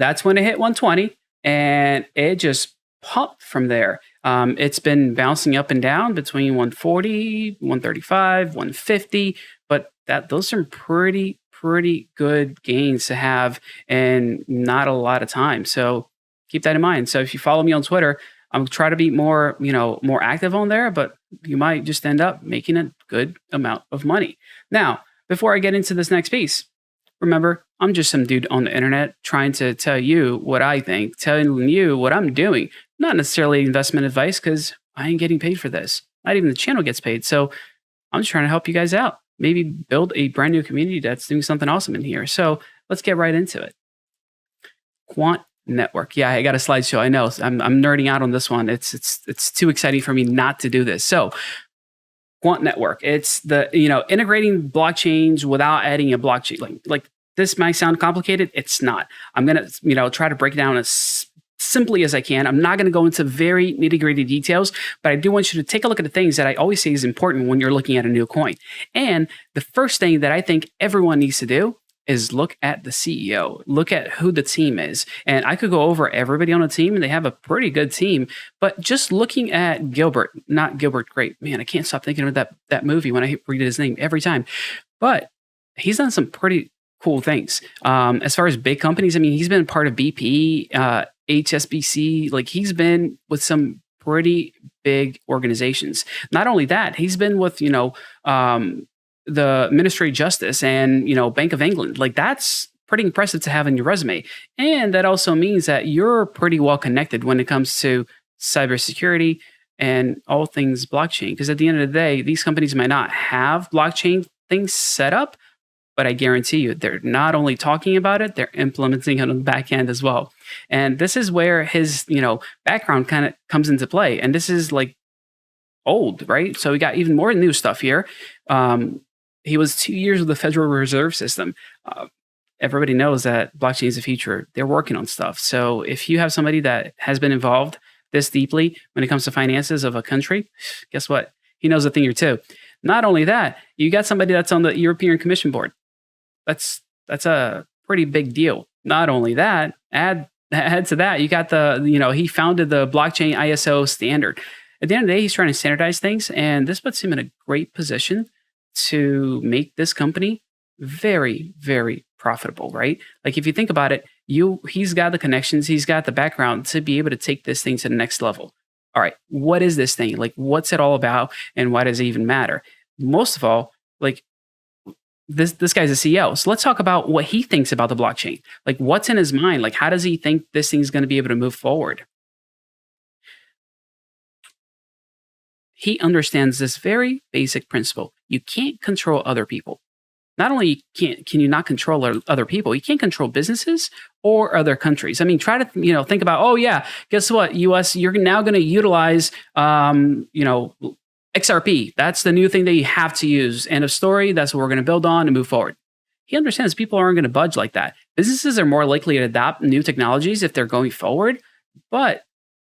That's when it hit 120 and it just pumped from there. It's been bouncing up and down between 140, 135, 150, but those are pretty good gains to have in not a lot of time. So keep that in mind. So if you follow me on Twitter, I'm trying to be more, more active on there, but you might just end up making a good amount of money. Now, before I get into this next piece, remember, I'm just some dude on the internet trying to tell you what I think, telling you what I'm doing. Not necessarily investment advice because I ain't getting paid for this. Not even the channel gets paid. So I'm just trying to help you guys out. Maybe build a brand new community that's doing something awesome in here. So let's get right into it. Quant network. Yeah, I got a slideshow. I know. I'm nerding out on this one. It's too exciting for me not to do this. So Quant network. It's the integrating blockchains without adding a blockchain. Like this might sound complicated. It's not. I'm gonna try to break it down as simply as I can. I'm not going to go into very nitty-gritty details, but I do want you to take a look at the things that I always say is important when you're looking at a new coin. And the first thing that I think everyone needs to do is look at the CEO, look at who the team is. And I could go over everybody on the team and they have a pretty good team, but just looking at Gilbert, not Gilbert Grape, man, I can't stop thinking of that movie when I read his name every time. But he's done some pretty cool things. As far as big companies, I mean, he's been part of BP, HSBC, like he's been with some pretty big organizations. Not only that, he's been with, the Ministry of Justice and, Bank of England. Like that's pretty impressive to have in your resume. And that also means that you're pretty well connected when it comes to cybersecurity and all things blockchain. Because at the end of the day, these companies might not have blockchain things set up, but I guarantee you, they're not only talking about it, they're implementing it on the back end as well. And this is where his, background kind of comes into play. And this is like old, right? So we got even more new stuff here. He was 2 years with the Federal Reserve System. Everybody knows that blockchain is the future. They're working on stuff. So if you have somebody that has been involved this deeply when it comes to finances of a country, guess what? He knows a thing or two. Not only that, you got somebody that's on the European Commission board. That's a pretty big deal. Not only that, add to that, you got he founded the blockchain ISO standard. At the end of the day, he's trying to standardize things, and this puts him in a great position to make this company very, very profitable, right? Like if you think about it, he's got the connections, he's got the background to be able to take this thing to the next level. All right, what is this thing? Like, what's it all about, and why does it even matter? Most of all, like this guy's a CEO. So let's talk about what he thinks about the blockchain. Like, what's in his mind? Like, how does he think this thing's going to be able to move forward? He understands this very basic principle. You can't control other people. Not only can you not control other people, you can't control businesses or other countries. I mean, try to think about, oh yeah, guess what, US, you're now going to utilize XRP. That's the new thing that you have to use. End of story. That's what we're going to build on and move forward. He understands people aren't going to budge like that. Businesses are more likely to adopt new technologies if they're going forward, but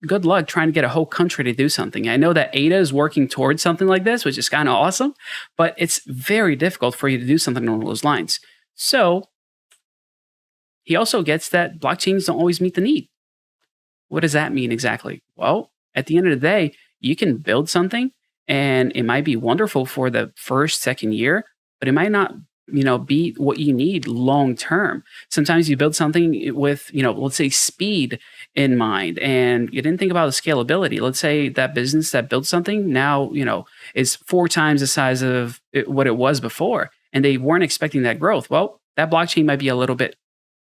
good luck trying to get a whole country to do something. I know that ADA is working towards something like this, which is kind of awesome, but it's very difficult for you to do something along those lines. So he also gets that blockchains don't always meet the need. What does that mean exactly? Well, at the end of the day, you can build something and it might be wonderful for the first, second year, but it might not be what you need long term. Sometimes you build something with, let's say speed in mind, and you didn't think about the scalability. Let's say that business that built something now, is 4 times the size of what it was before, and they weren't expecting that growth. Well, that blockchain might be a little bit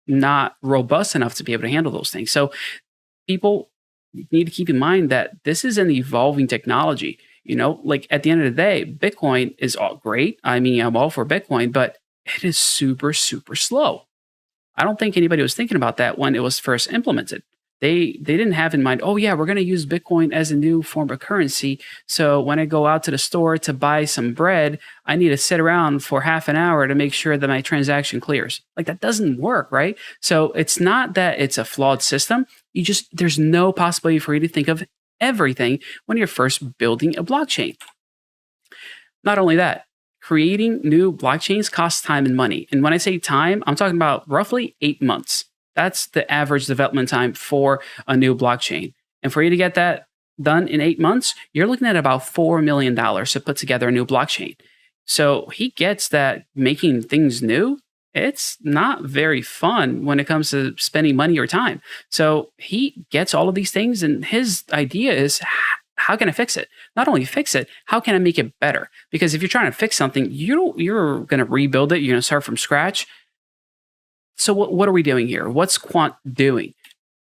not robust enough to be able to handle those things. So people need to keep in mind that this is an evolving technology. Like at the end of the day, Bitcoin is all great. I mean, I'm all for Bitcoin, but it is super, super slow. I don't think anybody was thinking about that when it was first implemented. They didn't have in mind, oh yeah, we're going to use Bitcoin as a new form of currency. So when I go out to the store to buy some bread, I need to sit around for half an hour to make sure that my transaction clears. Like that doesn't work, right? So it's not that it's a flawed system. There's no possibility for you to think of everything when you're first building a blockchain. Not only that, creating new blockchains costs time and money. And when I say time, I'm talking about roughly 8 months. That's the average development time for a new blockchain. And for you to get that done in 8 months, you're looking at about $4 million to put together a new blockchain. So he gets that making things new, it's not very fun when it comes to spending money or time. So he gets all of these things, and his idea is, how can I fix it? Not only fix it, how can I make it better? Because if you're trying to fix something, you're going to rebuild it. You're going to start from scratch. So what are we doing here? What's Quant doing?